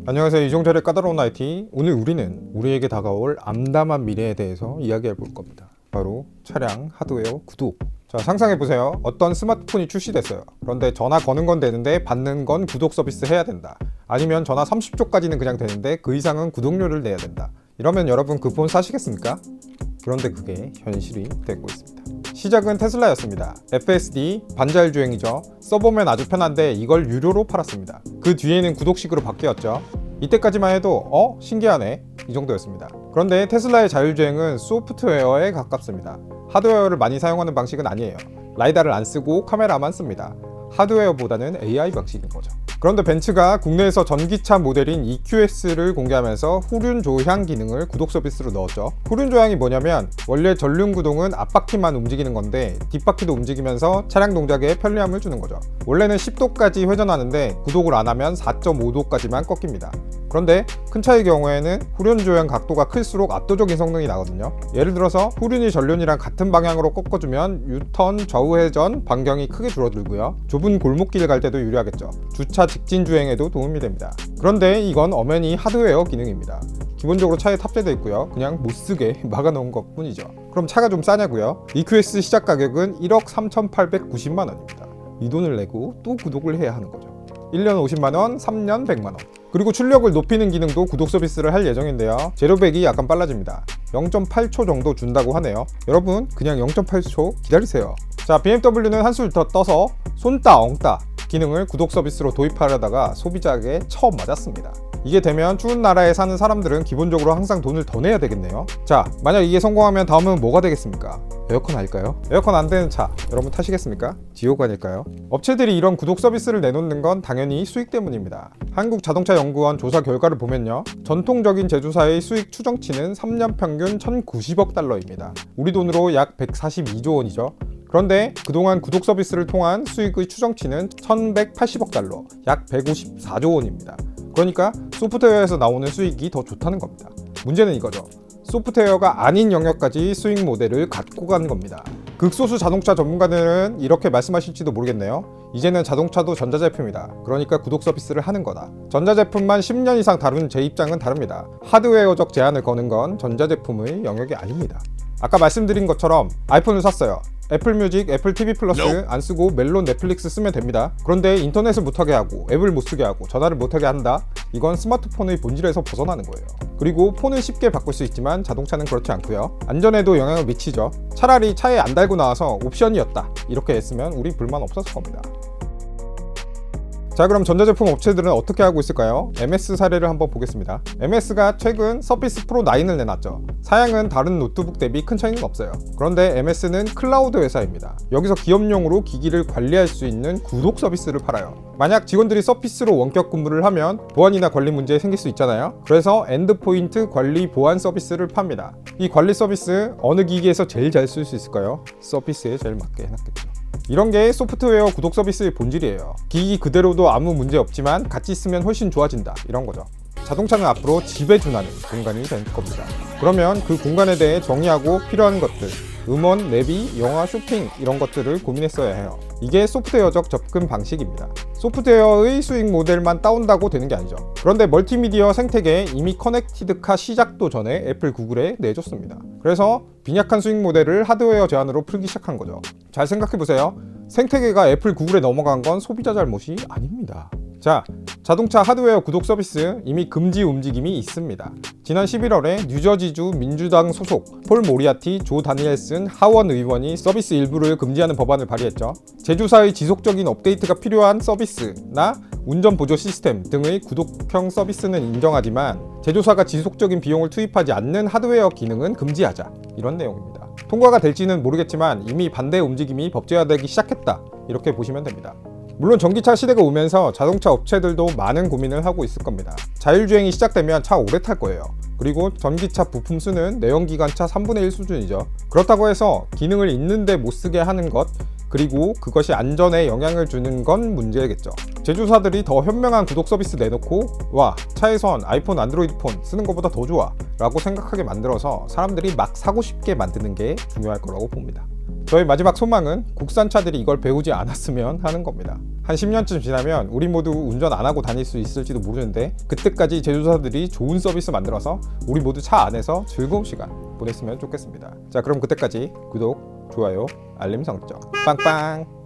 안녕하세요. 이종철의 까다로운 IT. 오늘 우리는 우리에게 다가올 암담한 미래에 대해서 이야기해 볼 겁니다. 바로 차량 하드웨어 구독. 자, 상상해보세요. 어떤 스마트폰이 출시됐어요. 그런데 전화 거는 건 되는데 받는 건 구독 서비스 해야 된다. 아니면 전화 30초까지는 그냥 되는데 그 이상은 구독료를 내야 된다. 이러면 여러분 그 폰 사시겠습니까? 그런데 그게 현실이 되고 있습니다. 시작은 테슬라였습니다. FSD, 반자율 주행이죠. 써보면 아주 편한데 이걸 유료로 팔았습니다. 그 뒤에는 구독식으로 바뀌었죠. 이때까지만 해도 신기하네 이 정도였습니다. 그런데 테슬라의 자율주행은 소프트웨어에 가깝습니다. 하드웨어를 많이 사용하는 방식은 아니에요. 라이다를 안 쓰고 카메라만 씁니다. 하드웨어보다는 AI 방식인 거죠. 그런데 벤츠가 국내에서 전기차 모델인 EQS를 공개하면서 후륜 조향 기능을 구독 서비스로 넣었죠. 후륜 조향이 뭐냐면 원래 전륜 구동은 앞바퀴만 움직이는 건데 뒷바퀴도 움직이면서 차량 동작에 편리함을 주는 거죠. 원래는 10도까지 회전하는데 구독을 안 하면 4.5도까지만 꺾입니다. 그런데 큰 차의 경우에는 후륜 조향 각도가 클수록 압도적인 성능이 나거든요. 예를 들어서 후륜이 전륜이랑 같은 방향으로 꺾어주면 유턴, 좌우회전 반경이 크게 줄어들고요. 좁은 골목길 갈 때도 유리하겠죠. 주차 직진 주행에도 도움이 됩니다. 그런데 이건 엄연히 하드웨어 기능입니다. 기본적으로 차에 탑재되어 있고요. 그냥 못쓰게 막아놓은 것 뿐이죠. 그럼 차가 좀 싸냐고요? EQS 시작 가격은 1억 3,890만 원입니다. 이 돈을 내고 또 구독을 해야 하는 거죠. 1년 50만원, 3년 100만원. 그리고 출력을 높이는 기능도 구독 서비스를 할 예정인데요. 제로백이 약간 빨라집니다. 0.8초 정도 준다고 하네요. 여러분 그냥 0.8초 기다리세요. 자, BMW는 한술 더 떠서 손따 엉따 기능을 구독 서비스로 도입하려다가 소비자에게 처음 맞았습니다. 이게 되면 추운 나라에 사는 사람들은 기본적으로 항상 돈을 더 내야 되겠네요. 자, 만약 이게 성공하면 다음은 뭐가 되겠습니까? 에어컨 아닐까요? 에어컨 안 되는 차 여러분 타시겠습니까? 지옥 아닐까요? 업체들이 이런 구독 서비스를 내놓는 건 당연히 수익 때문입니다. 한국자동차연구원 조사 결과를 보면요, 전통적인 제조사의 수익 추정치는 3년 평균 1,090억 달러입니다. 우리 돈으로 약 142조 원이죠. 그런데 그동안 구독 서비스를 통한 수익의 추정치는 1,180억 달러, 약 154조 원입니다. 그러니까 소프트웨어에서 나오는 수익이 더 좋다는 겁니다. 문제는 이거죠. 소프트웨어가 아닌 영역까지 수익 모델을 갖고 간 겁니다. 극소수 자동차 전문가들은 이렇게 말씀하실지도 모르겠네요. 이제는 자동차도 전자제품이다. 그러니까 구독 서비스를 하는 거다. 전자제품만 10년 이상 다룬 제 입장은 다릅니다. 하드웨어적 제한을 거는 건 전자제품의 영역이 아닙니다. 아까 말씀드린 것처럼 아이폰을 샀어요. 애플 뮤직, 애플 TV 플러스 안 쓰고 멜론, 넷플릭스 쓰면 됩니다. 그런데 인터넷을 못하게 하고 앱을 못 쓰게 하고 전화를 못하게 한다? 이건 스마트폰의 본질에서 벗어나는 거예요. 그리고 폰은 쉽게 바꿀 수 있지만 자동차는 그렇지 않고요. 안전에도 영향을 미치죠. 차라리 차에 안 달고 나와서 옵션이었다 이렇게 했으면 우리 불만 없었을 겁니다. 자, 그럼 전자제품 업체들은 어떻게 하고 있을까요? MS 사례를 한번 보겠습니다. MS가 최근 서피스 프로 9을 내놨죠. 사양은 다른 노트북 대비 큰 차이는 없어요. 그런데 MS는 클라우드 회사입니다. 여기서 기업용으로 기기를 관리할 수 있는 구독 서비스를 팔아요. 만약 직원들이 서피스로 원격 근무를 하면 보안이나 관리 문제 생길 수 있잖아요. 그래서 엔드포인트 관리 보안 서비스를 팝니다. 이 관리 서비스 어느 기기에서 제일 잘 쓸 수 있을까요? 서피스에 제일 맞게 해놨겠죠. 이런 게 소프트웨어 구독 서비스의 본질이에요. 기기 그대로도 아무 문제 없지만 같이 쓰면 훨씬 좋아진다 이런 거죠. 자동차는 앞으로 집에 준하는 공간이 될 겁니다. 그러면 그 공간에 대해 정의하고 필요한 것들, 음원, 내비, 영화, 쇼핑 이런 것들을 고민했어야 해요. 이게 소프트웨어적 접근 방식입니다. 소프트웨어의 수익 모델만 따온다고 되는 게 아니죠. 그런데 멀티미디어 생태계에 이미 커넥티드카 시작도 전에 애플, 구글에 내줬습니다. 그래서 빈약한 수익 모델을 하드웨어 제한으로 풀기 시작한 거죠. 잘 생각해보세요. 생태계가 애플, 구글에 넘어간 건 소비자 잘못이 아닙니다. 자, 자동차 하드웨어 구독 서비스 이미 금지 움직임이 있습니다. 지난 11월에 뉴저지주 민주당 소속 폴 모리아티, 조 다니엘슨 하원 의원이 서비스 일부를 금지하는 법안을 발의했죠. 제조사의 지속적인 업데이트가 필요한 서비스나 운전 보조 시스템 등의 구독형 서비스는 인정하지만 제조사가 지속적인 비용을 투입하지 않는 하드웨어 기능은 금지하자, 이런 내용입니다. 통과가 될지는 모르겠지만 이미 반대 움직임이 법제화되기 시작했다 이렇게 보시면 됩니다. 물론 전기차 시대가 오면서 자동차 업체들도 많은 고민을 하고 있을 겁니다. 자율주행이 시작되면 차 오래 탈 거예요. 그리고 전기차 부품 수는 내연기관차 3분의 1 수준이죠. 그렇다고 해서 기능을 있는데 못 쓰게 하는 것, 그리고 그것이 안전에 영향을 주는 건 문제겠죠. 제조사들이 더 현명한 구독 서비스 내놓고 와, 차에선 아이폰, 안드로이드 폰 쓰는 것보다 더 좋아 라고 생각하게 만들어서 사람들이 막 사고 싶게 만드는 게 중요할 거라고 봅니다. 저희 마지막 소망은 국산차들이 이걸 배우지 않았으면 하는 겁니다. 한 10년쯤 지나면 우리 모두 운전 안 하고 다닐 수 있을지도 모르는데 그때까지 제조사들이 좋은 서비스 만들어서 우리 모두 차 안에서 즐거운 시간 보냈으면 좋겠습니다. 자, 그럼 그때까지 구독, 좋아요, 알림 설정 빵빵.